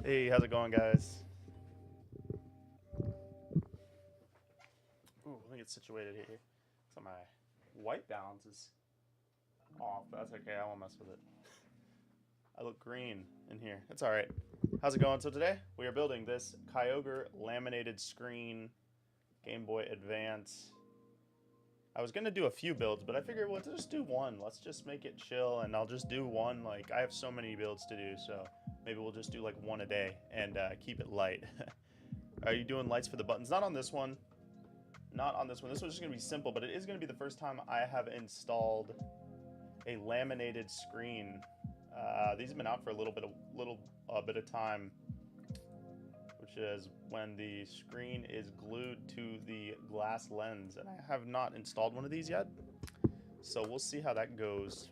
Hey, how's it going, guys? Ooh, let me get situated here. So my white balance is off, but that's okay. I won't mess with it. I look green in here. It's all right. How's it going? So today we are building this Kyogre laminated screen Game Boy Advance. I was gonna do a few builds, but I figured let's just do one. Let's just make it chill, and I'll just do one. Like, I have so many builds to do, so maybe we'll just do like one a day and keep it light. Are you doing lights for the buttons? Not on this one. Not on this one. This one's just going to be simple, but it is going to be the first time I have installed a laminated screen. These have been out for a little bit of time, which is when the screen is glued to the glass lens, and I have not installed one of these yet, so we'll see how that goes.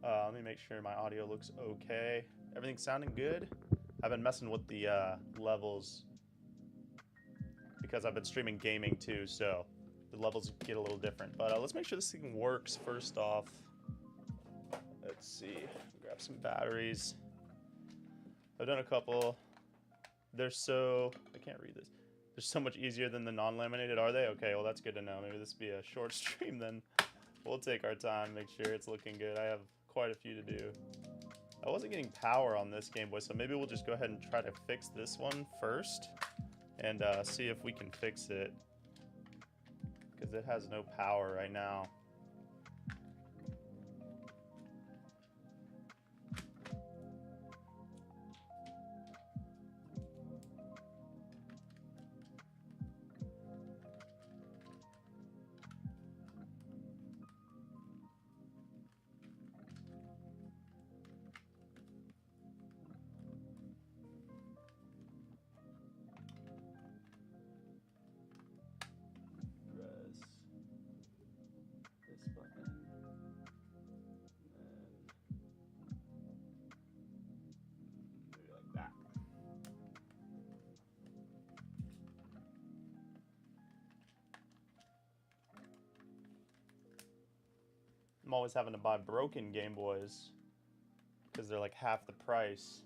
Let me make sure my audio looks okay. Everything's sounding good. I've been messing with the levels because I've been streaming gaming too, so the levels get a little different. But let's make sure this thing works first off. Let's see, grab some batteries. I've done a couple. They're so, I can't read this. They're so much easier than the non-laminated, are they? Okay, well that's good to know. Maybe this will be a short stream then. We'll take our time, make sure it's looking good. I have quite a few to do. I wasn't getting power on this Game Boy, so maybe we'll just go ahead and try to fix this one first and see if we can fix it, because it has no power right now. I'm always having to buy broken Game Boys because they're like half the price.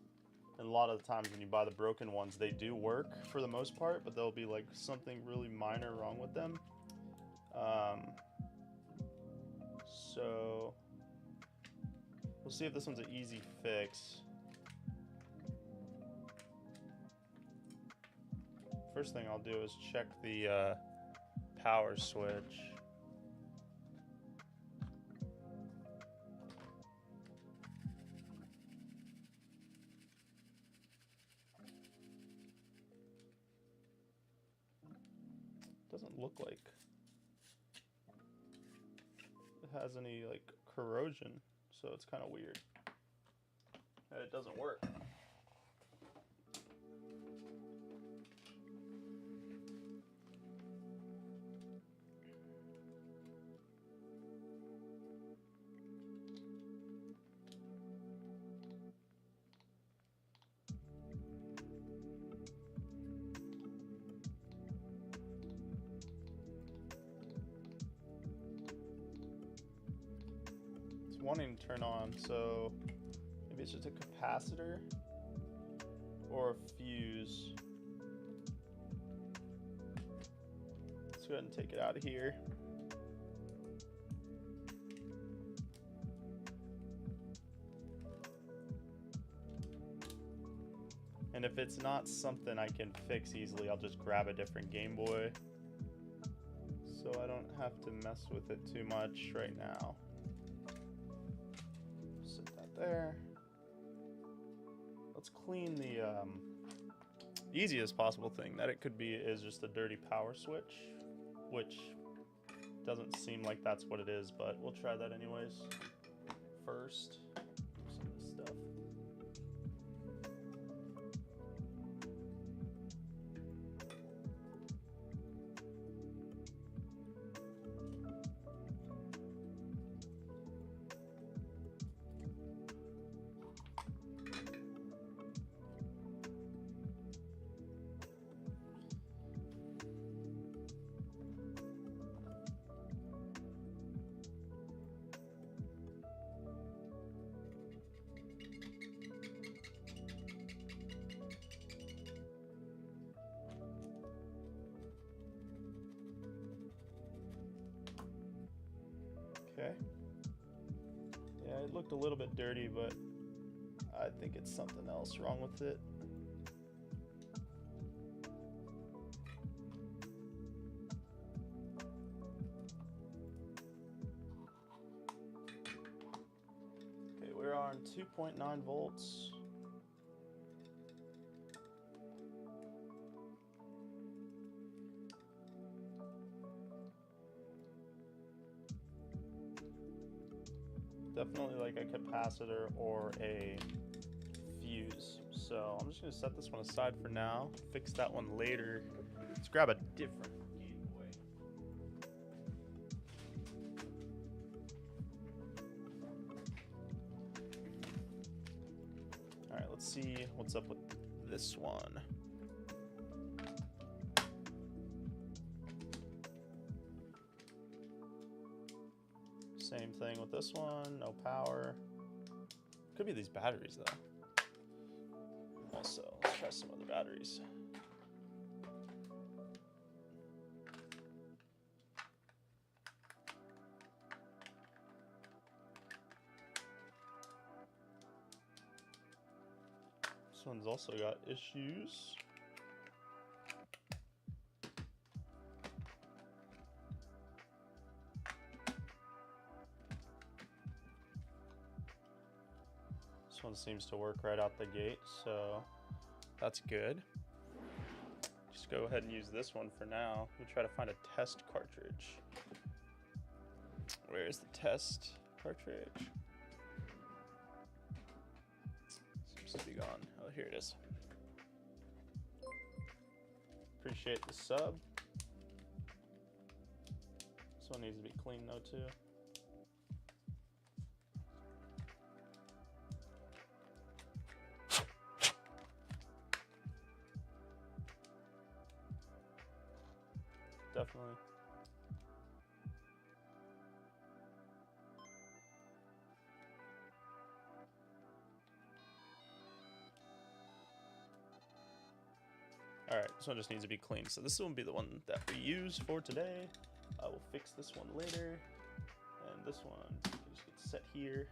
And a lot of the times when you buy the broken ones, they do work for the most part, but there'll be like something really minor wrong with them. So we'll see if this one's an easy fix. First thing I'll do is check the power switch. Doesn't look like it has any like corrosion, so it's kind of weird that it doesn't work. Wanting to turn on, so maybe it's just a capacitor or a fuse. Let's go ahead and take it out of here. And if it's not something I can fix easily, I'll just grab a different Game Boy, so I don't have to mess with it too much right now. There. Let's clean the easiest possible thing that it could be is just a dirty power switch, which doesn't seem like that's what it is, but we'll try that anyways first. Okay. Yeah, it looked a little bit dirty, but I think it's something else wrong with it. Okay, we're on 2.9 volts. Definitely like a capacitor or a fuse. So I'm just gonna set this one aside for now, fix that one later. Let's grab a different Game Boy. All right, let's see what's up with this one. Same thing with this one, no power. Could be these batteries though. Also, let's try some other batteries. This one's also got issues. This one seems to work right out the gate, so that's good. Just go ahead and use this one for now. Let me try to find a test cartridge. Where's the test cartridge? Seems to be gone. Oh, here it is. Appreciate the sub. This one needs to be clean though too. Definitely. Alright, this one just needs to be clean. So this will be the one that we use for today. I will fix this one later. And this one can just get set here.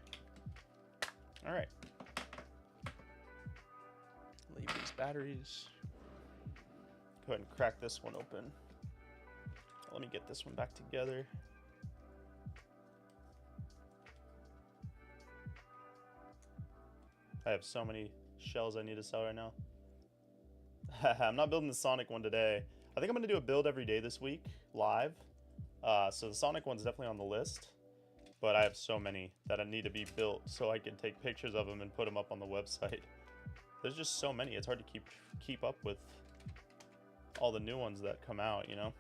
Alright. Leave these batteries. Go ahead and crack this one open. Let me get this one back together. I have so many shells I need to sell right now. I'm not building the Sonic one today. I think I'm going to do a build every day this week, live. So the Sonic one's definitely on the list. But I have so many that I need to be built so I can take pictures of them and put them up on the website. There's just so many. It's hard to keep up with all the new ones that come out, you know?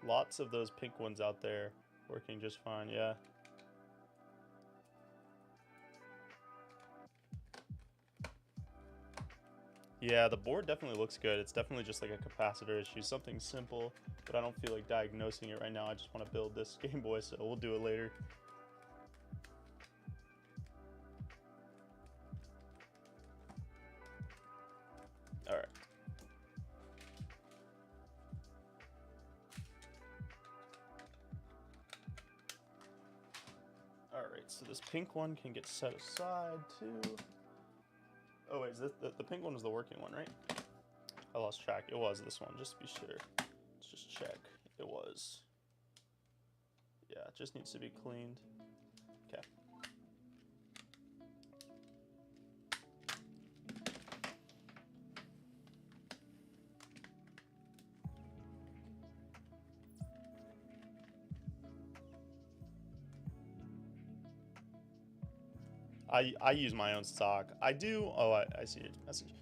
Lots of those pink ones out there working just fine, yeah. Yeah, the board definitely looks good. It's definitely just like a capacitor issue, something simple, but I don't feel like diagnosing it right now. I just want to build this Game Boy, so we'll do it later. Alright. Alright, so this pink one can get set aside too. Oh wait, the pink one was the working one, right? I lost track. It was this one, just to be sure. Let's just check. It was. Yeah, it just needs to be cleaned. Okay. I use my own stock. I do. Oh, I see your message.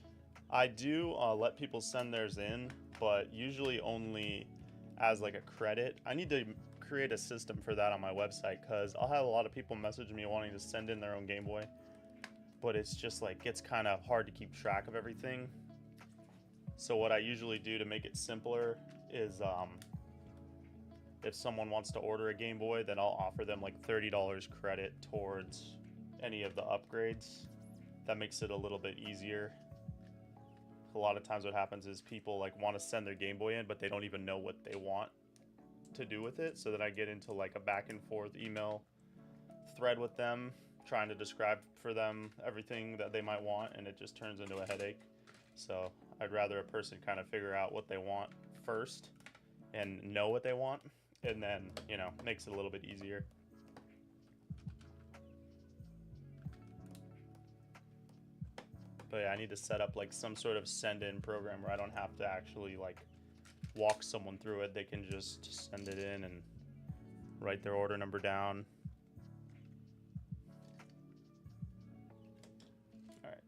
I do let people send theirs in, but usually only as like a credit. I need to create a system for that on my website because I'll have a lot of people message me wanting to send in their own Game Boy, but it's just like it's kind of hard to keep track of everything. So what I usually do to make it simpler is if someone wants to order a Game Boy, then I'll offer them like $30 credit towards any of the upgrades. That makes it a little bit easier. A lot of times what happens is people like want to send their Game Boy in, but they don't even know what they want to do with it. So then I get into like a back and forth email thread with them, trying to describe for them everything that they might want, and it just turns into a headache. So I'd rather a person kind of figure out what they want first and know what they want, and then, you know, makes it a little bit easier. But yeah, I need to set up like some sort of send-in program where I don't have to actually like walk someone through it. They can just send it in and write their order number down. All right.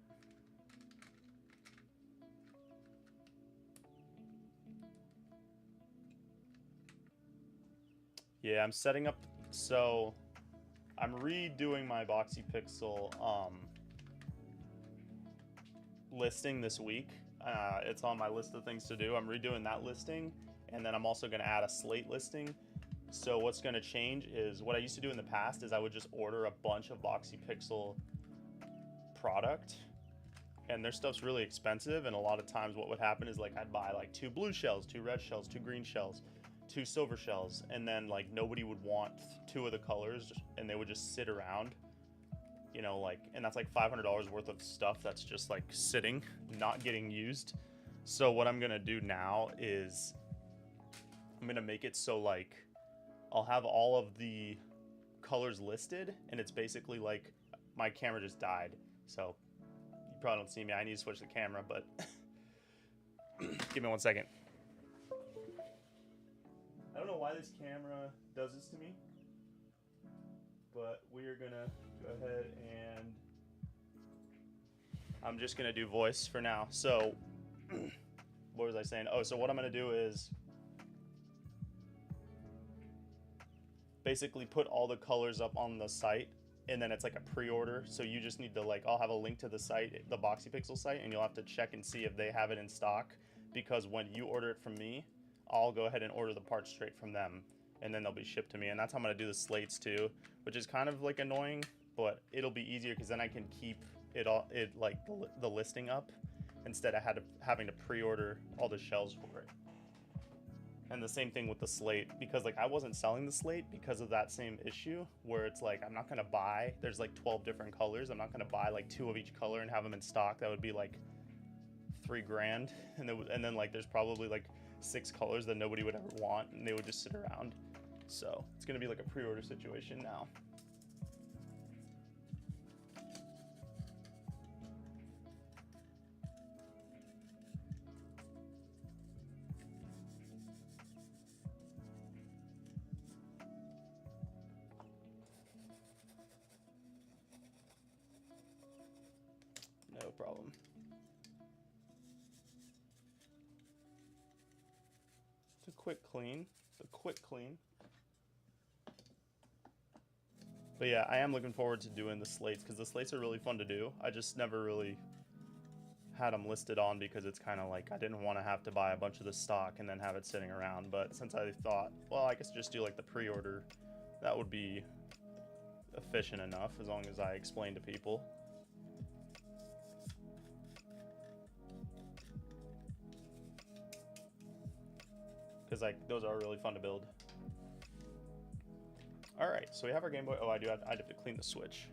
Yeah, I'm setting up, so I'm redoing my Boxy Pixel listing this week. It's on my list of things to do. I'm redoing that listing, and then I'm also going to add a slate listing. So what's going to change is what I used to do in the past is I would just order a bunch of Boxy Pixel product, and their stuff's really expensive, and a lot of times what would happen is like I'd buy like 2 blue shells, 2 red shells, 2 green shells, 2 silver shells, and then like nobody would want 2 of the colors, and they would just sit around, you know, like, and that's like $500 worth of stuff that's just like sitting, not getting used. So what I'm gonna do now is I'm gonna make it so like I'll have all of the colors listed, and it's basically like my camera just died, so you probably don't see me. I need to switch the camera, but give me 1 second. I don't know why this camera does this to me, but we are gonna go ahead and I'm just gonna do voice for now. So what was I saying? Oh, so what I'm gonna do is basically put all the colors up on the site, and then it's like a pre-order. So you just need to like, I'll have a link to the site, the Boxy Pixel site, and you'll have to check and see if they have it in stock, because when you order it from me, I'll go ahead and order the parts straight from them, and then they'll be shipped to me. And that's how I'm gonna do the slates too, which is kind of like annoying, but it'll be easier because then I can keep it all, like the listing up, instead of having to pre-order all the shells for it. And the same thing with the slate, because like I wasn't selling the slate because of that same issue, where it's like I'm not gonna buy, there's like 12 different colors, I'm not gonna buy like 2 of each color and have them in stock. That would be like $3 grand, and then like there's probably like 6 colors that nobody would ever want, and they would just sit around. So it's gonna be like a pre-order situation now. No problem. It's a quick clean. It's a quick clean. But yeah, I am looking forward to doing the slates, because the slates are really fun to do. I just never really had them listed on, because it's kind of like I didn't want to have to buy a bunch of the stock and then have it sitting around. But since I thought, well, I guess just do like the pre-order, that would be efficient enough as long as I explain to people. Because like those are really fun to build. All right, so we have our Game Boy. Oh, I'd have to clean the switch.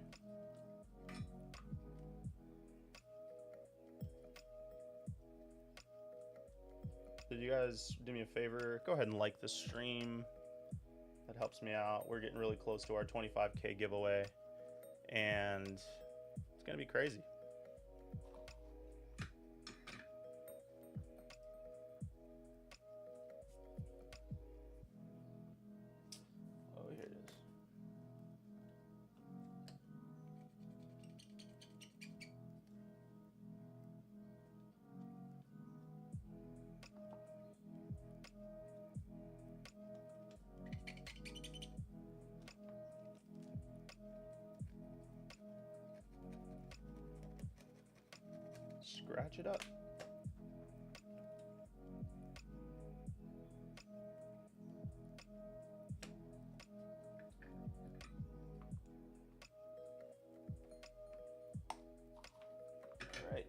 Did you guys do me a favor? Go ahead and like the stream. That helps me out. We're getting really close to our 25K giveaway, and it's gonna be crazy. Scratch it up. All right.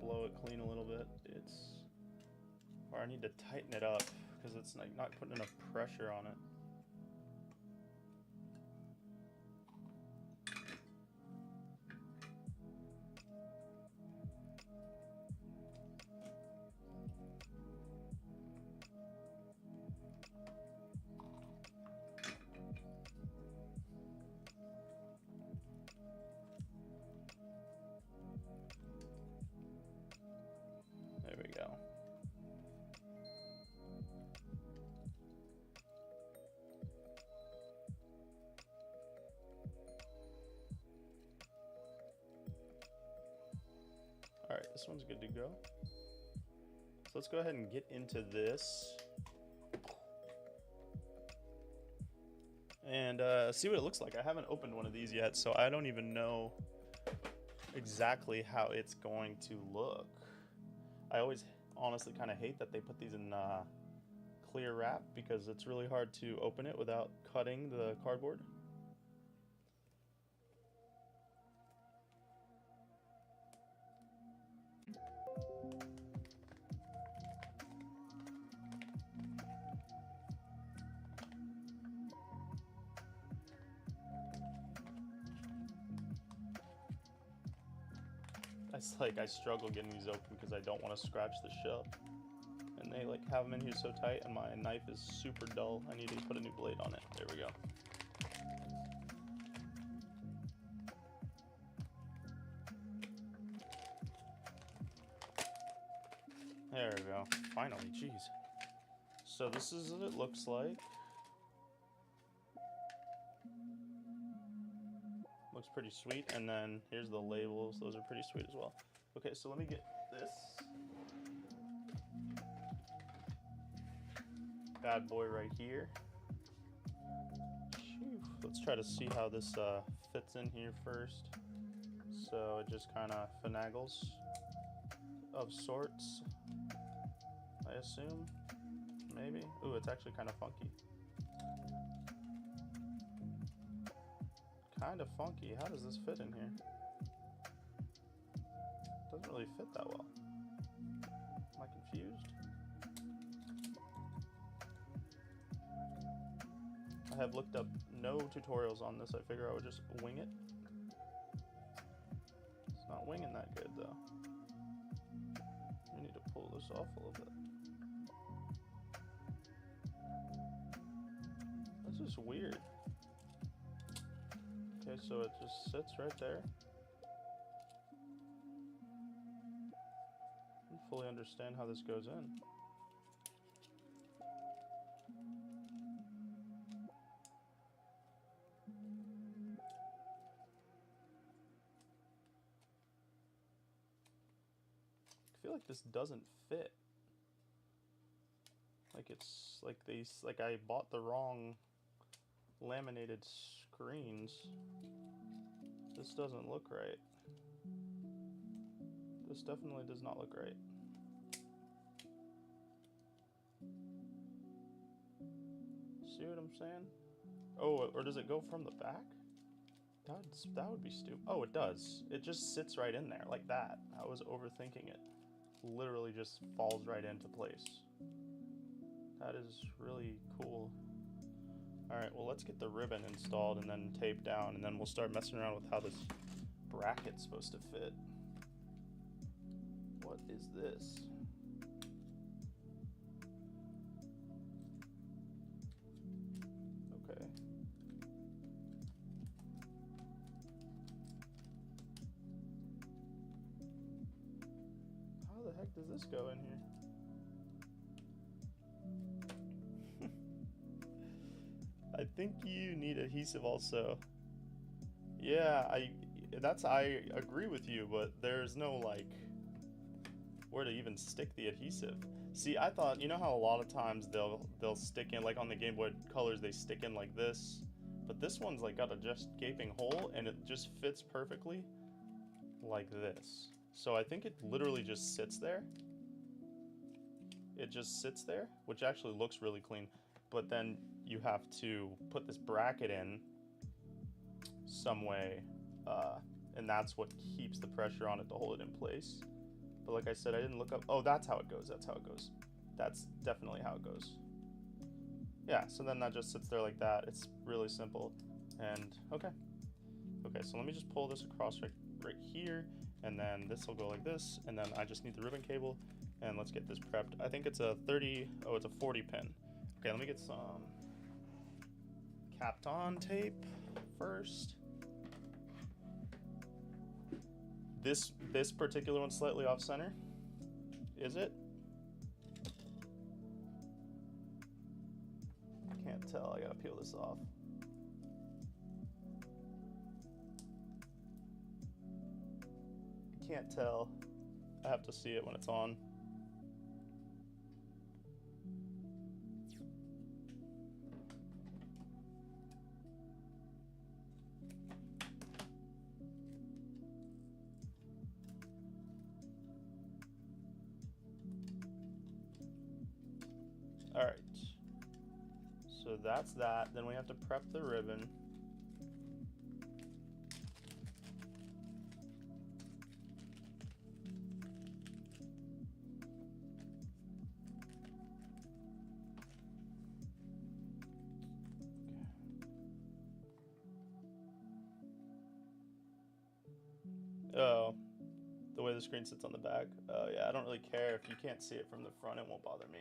blow it clean a little bit. Or I need to tighten it up because it's like not putting enough pressure on it. There we go. All right, this one's good to go. So let's go ahead and get into this and see what it looks like. I haven't opened one of these yet, so I don't even know exactly how it's going to look. I always honestly kind of hate that they put these in clear wrap because it's really hard to open it without cutting the cardboard. It's like I struggle getting these open because I don't want to scratch the shell. And they like have them in here so tight and my knife is super dull. I need to put a new blade on it. There we go. There we go. Finally, jeez. So this is what it looks like. Looks pretty sweet, and then here's the labels. Those are pretty sweet as well. Okay, so let me get this bad boy right here. Phew. Let's try to see how this fits in here first. So it just kind of finagles of sorts, I assume. Maybe. Ooh, it's actually kind of funky. Kind of funky. How does this fit in here? Doesn't really fit that well. Am I confused? I have looked up no tutorials on this. I figure I would just wing it. It's not winging that good though. We need to pull this off a little bit. This is weird. Okay, so it just sits right there. I don't fully understand how this goes in. I feel like this doesn't fit. Like it's like I bought the wrong laminated screens. This doesn't look right. This definitely does not look right. See what I'm saying? Oh, or does it go from the back? That would be stupid. Oh, it does. It just sits right in there like that. I was overthinking it. Literally just falls right into place. That is really cool. Alright, well let's get the ribbon installed and then taped down, and then we'll start messing around with how this bracket's supposed to fit. What is this? Okay. How the heck does this go in here? I think you need adhesive also. Yeah, I agree with you, but there's no like where to even stick the adhesive. See, I thought, you know how a lot of times they'll stick in, like on the Game Boy Colors they stick in like this, but this one's like got a just gaping hole and it just fits perfectly like this. So I think it literally just sits there. It just sits there, which actually looks really clean. But then you have to put this bracket in some way, and that's what keeps the pressure on it to hold it in place. But like I said, I didn't look up. Oh, that's how it goes. That's how it goes. That's definitely how it goes. Yeah, so then that just sits there like that. It's really simple. And okay. Okay, so let me just pull this across right here, and then this will go like this, and then I just need the ribbon cable, and let's get this prepped. I think it's a 30, oh, it's a 40 pin. Okay, let me get some capped on tape first. This particular one's slightly off center. Is it? Can't tell, I gotta peel this off. Can't tell. I have to see it when it's on. All right. So that's that. Then we have to prep the ribbon. Oh, the way the screen sits on the back. Oh yeah, I don't really care. If you can't see it from the front, it won't bother me.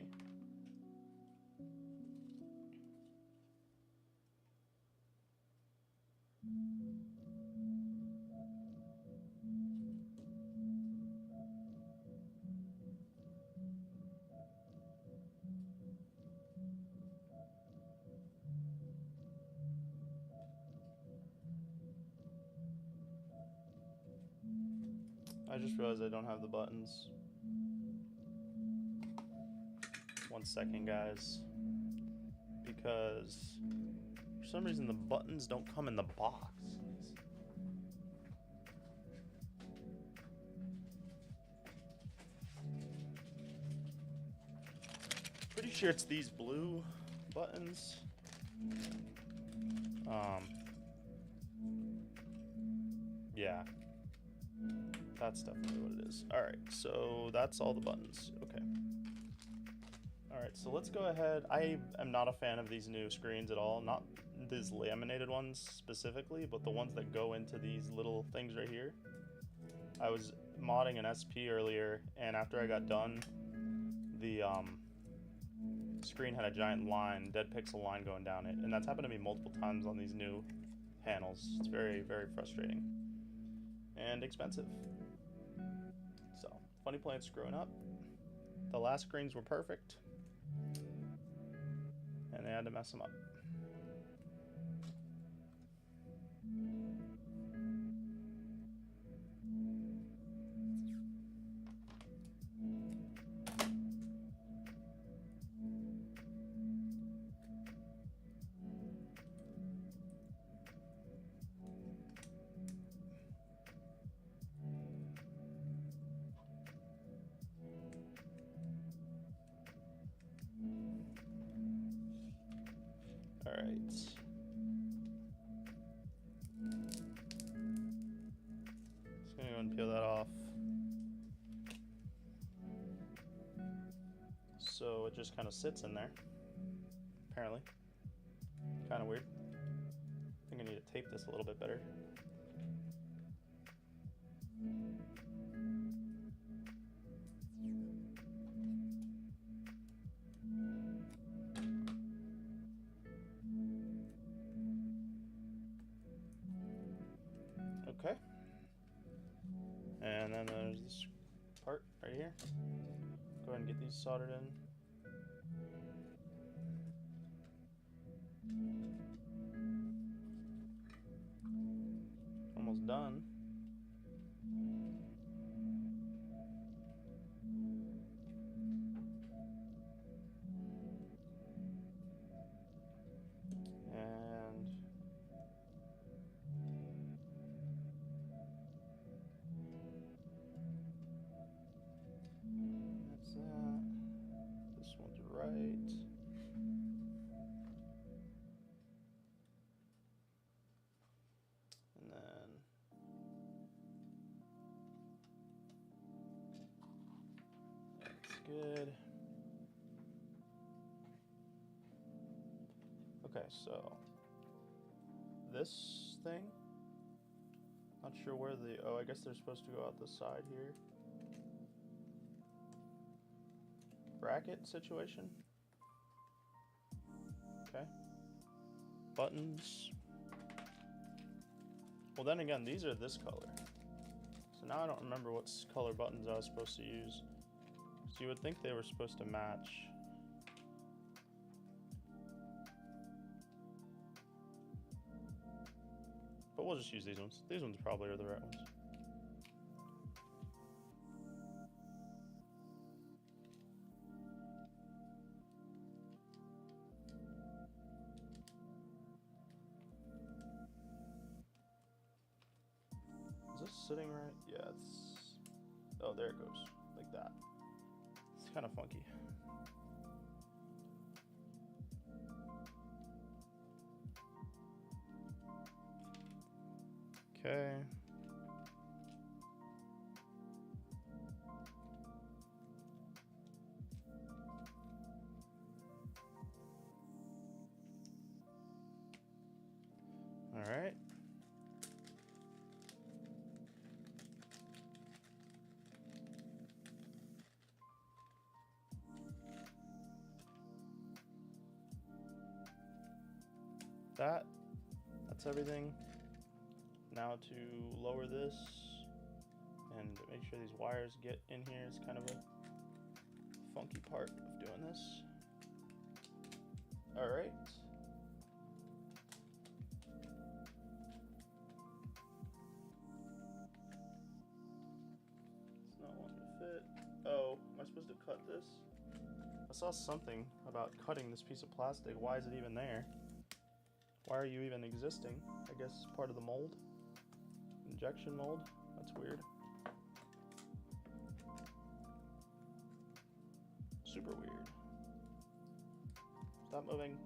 I just realized I don't have the buttons. 1 second, guys. Because for some reason the buttons don't come in the box. Pretty sure it's these blue buttons. Yeah. That's definitely what it is. Alright, so that's all the buttons. Okay. Alright, so let's go ahead. I am not a fan of these new screens at all. Not these laminated ones specifically, but the ones that go into these little things right here. I was modding an SP earlier, and after I got done, the screen had a giant line, dead pixel line going down it, and that's happened to me multiple times on these new panels. It's very, very frustrating. And expensive. So, funny playing screwing up. The last screens were perfect, and they had to mess them up. Alright. Just gonna go and peel that off. So it just kind of sits in there, apparently. Kind of weird. I think I need to tape this a little bit better. Okay. And then there's this part right here. Go ahead and get these soldered in. Almost done. That's that. This one's right. And then good. Okay, so this thing, not sure where the, oh, I guess they're supposed to go out the side here. Bracket situation. Okay. Buttons. Well, then again, these are this color. So now I don't remember what color buttons I was supposed to use. So you would think they were supposed to match. But we'll just use these ones. These ones probably are the right ones. Is this sitting right? Yeah, it's... Oh, there it goes. Like that. It's kind of funky. Okay. All right. That's everything. Now to lower this and make sure these wires get in here is kind of a funky part of doing this. All right. It's not wanting to fit. Oh, am I supposed to cut this? I saw something about cutting this piece of plastic. Why is it even there? Why are you even existing? I guess part of the mold. Injection mold? That's weird. Super weird. Stop moving.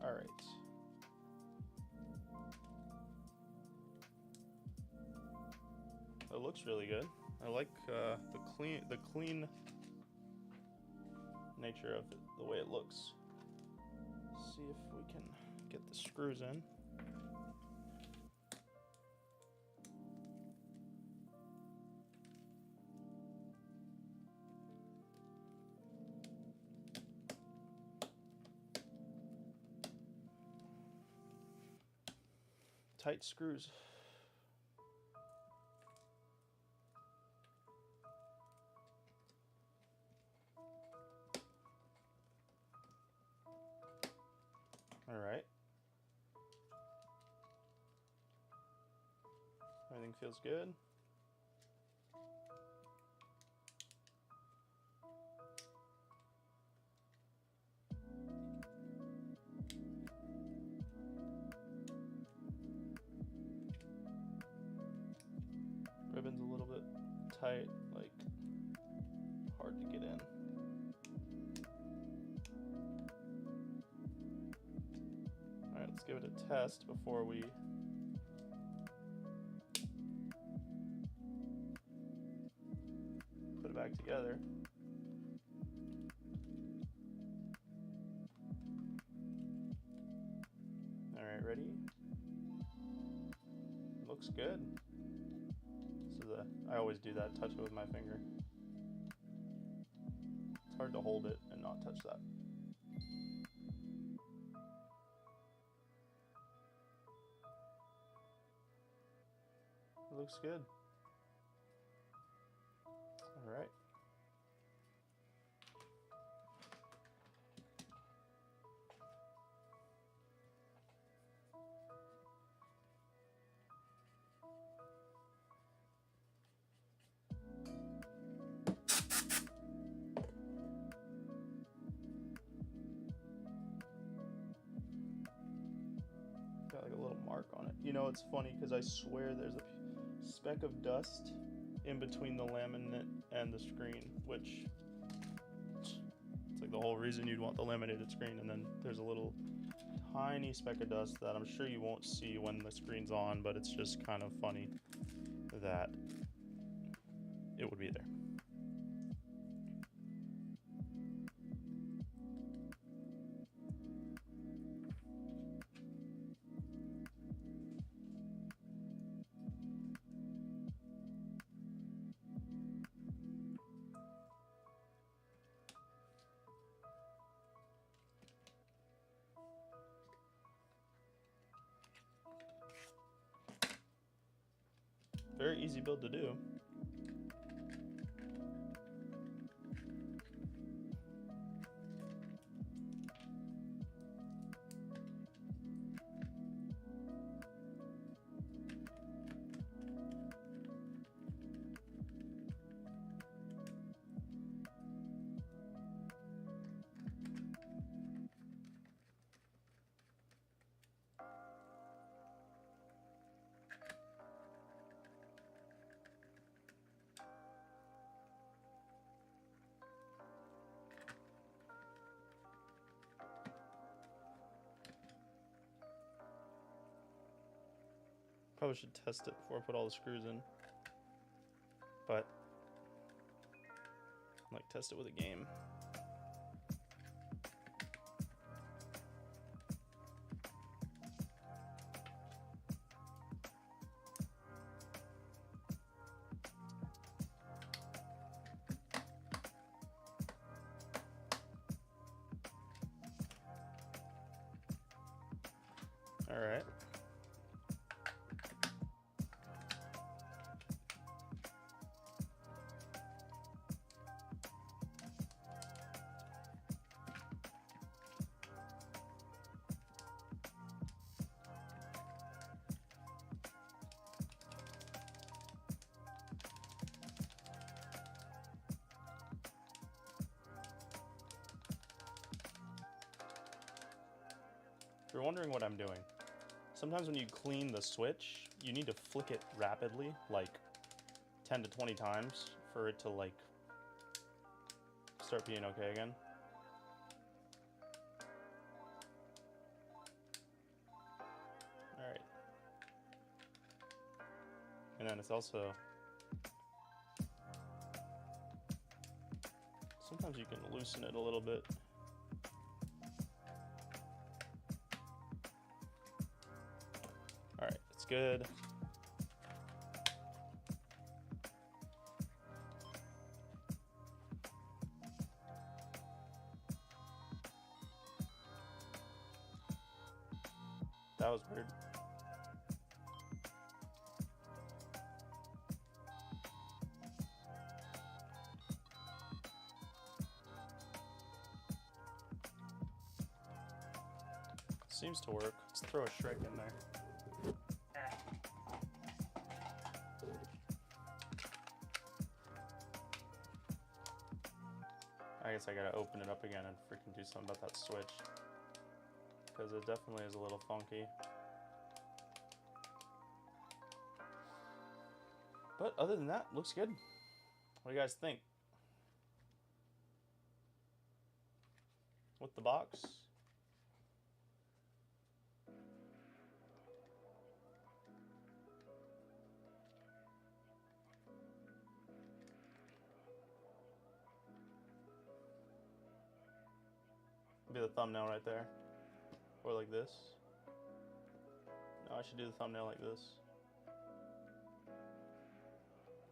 Alright. It looks really good. I like the clean nature of it, the way it looks. Let's see if we can get the screws in. Tight screws. All right. Everything feels good. Ribbon's a little bit tight, like hard to get in. All right, let's give it a test before we put it back together. All right, ready? Looks good. I always do that, touch it with my finger. It's hard to hold it and not touch that. It looks good. All right. Got like a little mark on it. You know, it's funny because I swear there's a speck of dust in between the laminate and the screen, which it's like the whole reason you'd want the laminated screen. And then there's a little tiny speck of dust that I'm sure you won't see when the screen's on, but it's just kind of funny that it would be there. Very easy build to do. Probably should test it before I put all the screws in. But, like, test it with a game. All right. If you're wondering what I'm doing, sometimes when you clean the switch, you need to flick it rapidly, like 10 to 20 times for it to like start being okay again. Alright. And then it's also, sometimes you can loosen it a little bit. Alright, it's good. That was weird. Seems to work. Let's throw a Shrek in there. I guess I gotta open it up again and freaking do something about that switch. Because it definitely is a little funky. But other than that, looks good. What do you guys think? With the box? Be the thumbnail right there. Or like this. No, I should do the thumbnail like this.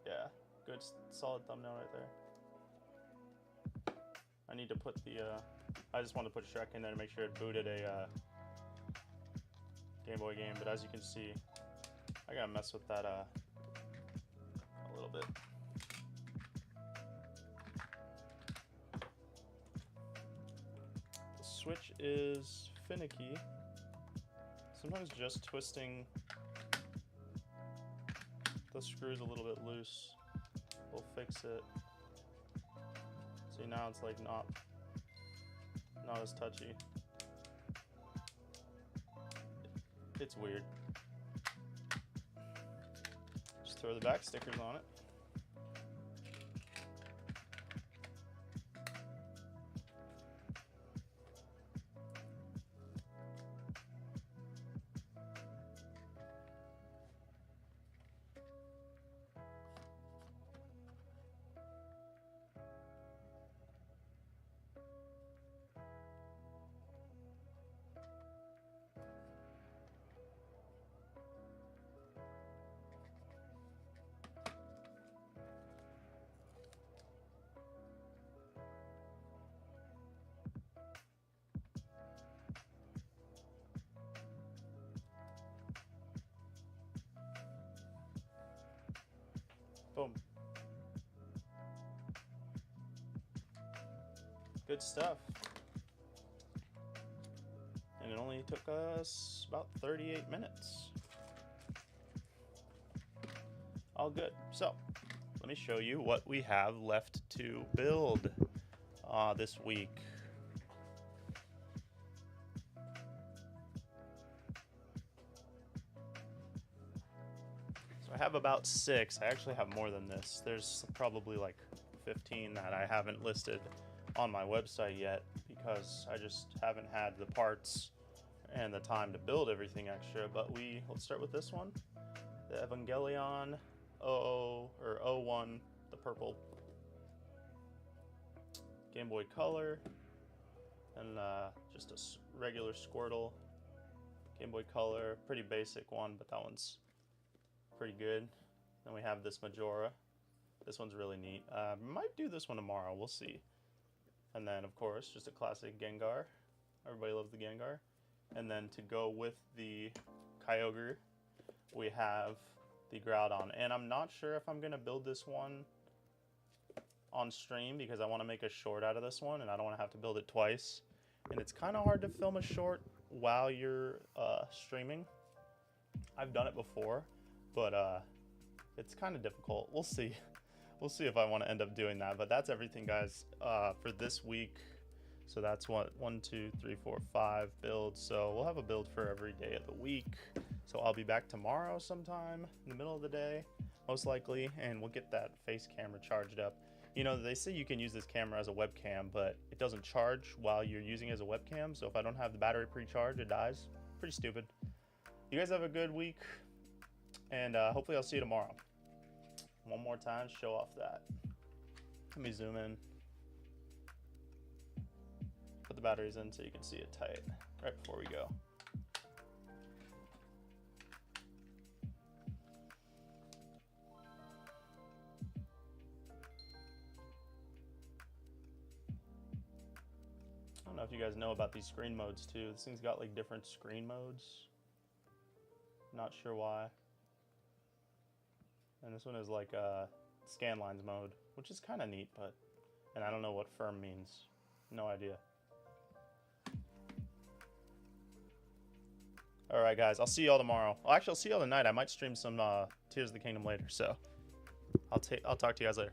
Yeah, good solid thumbnail right there. I need to put the, I just want to put Shrek in there to make sure it booted a Game Boy game, but as you can see, I gotta mess with that a little bit. The switch is finicky. Sometimes just twisting the screws a little bit loose will fix it. See, now it's like not as touchy. It's weird. Just throw the back stickers on it. Boom. Good stuff. And it only took us about 38 minutes. All good. So, let me show you what we have left to build this week. So I have about 6. I actually have more than this. There's probably like 15 that I haven't listed on my website yet because I just haven't had the parts and the time to build everything extra. But let's start with this one, the Evangelion 01, the purple Game Boy Color, and just a regular Squirtle Game Boy Color, pretty basic one, but that one's pretty good. Then we have this Majora. This one's really neat. Might do this one tomorrow, we'll see. And then, of course, just a classic Gengar. Everybody loves the Gengar. And then to go with the Kyogre, we have the Groudon. And I'm not sure if I'm going to build this one on stream because I want to make a short out of this one and I don't want to have to build it twice. And it's kind of hard to film a short while you're streaming. I've done it before, but it's kind of difficult. We'll see. We'll see if I want to end up doing that. But that's everything, guys, for this week. So that's what, 1, 2, 3, 4, 5 builds. So we'll have a build for every day of the week. So I'll be back tomorrow sometime in the middle of the day, most likely, and we'll get that face camera charged up. You know, they say you can use this camera as a webcam, but it doesn't charge while you're using it as a webcam. So if I don't have the battery pre-charged, it dies. Pretty stupid. You guys have a good week, and hopefully I'll see you tomorrow. One more time, show off that. Let me zoom in. Put the batteries in so you can see it tight right before we go. I don't know if you guys know about these screen modes too. This thing's got like different screen modes. Not sure why. And this one is like scan lines mode, which is kind of neat, but, and I don't know what firm means. No idea. All right, guys, I'll see y'all tomorrow. Well, actually, I'll see y'all tonight. I might stream some Tears of the Kingdom later, so I'll talk to you guys later.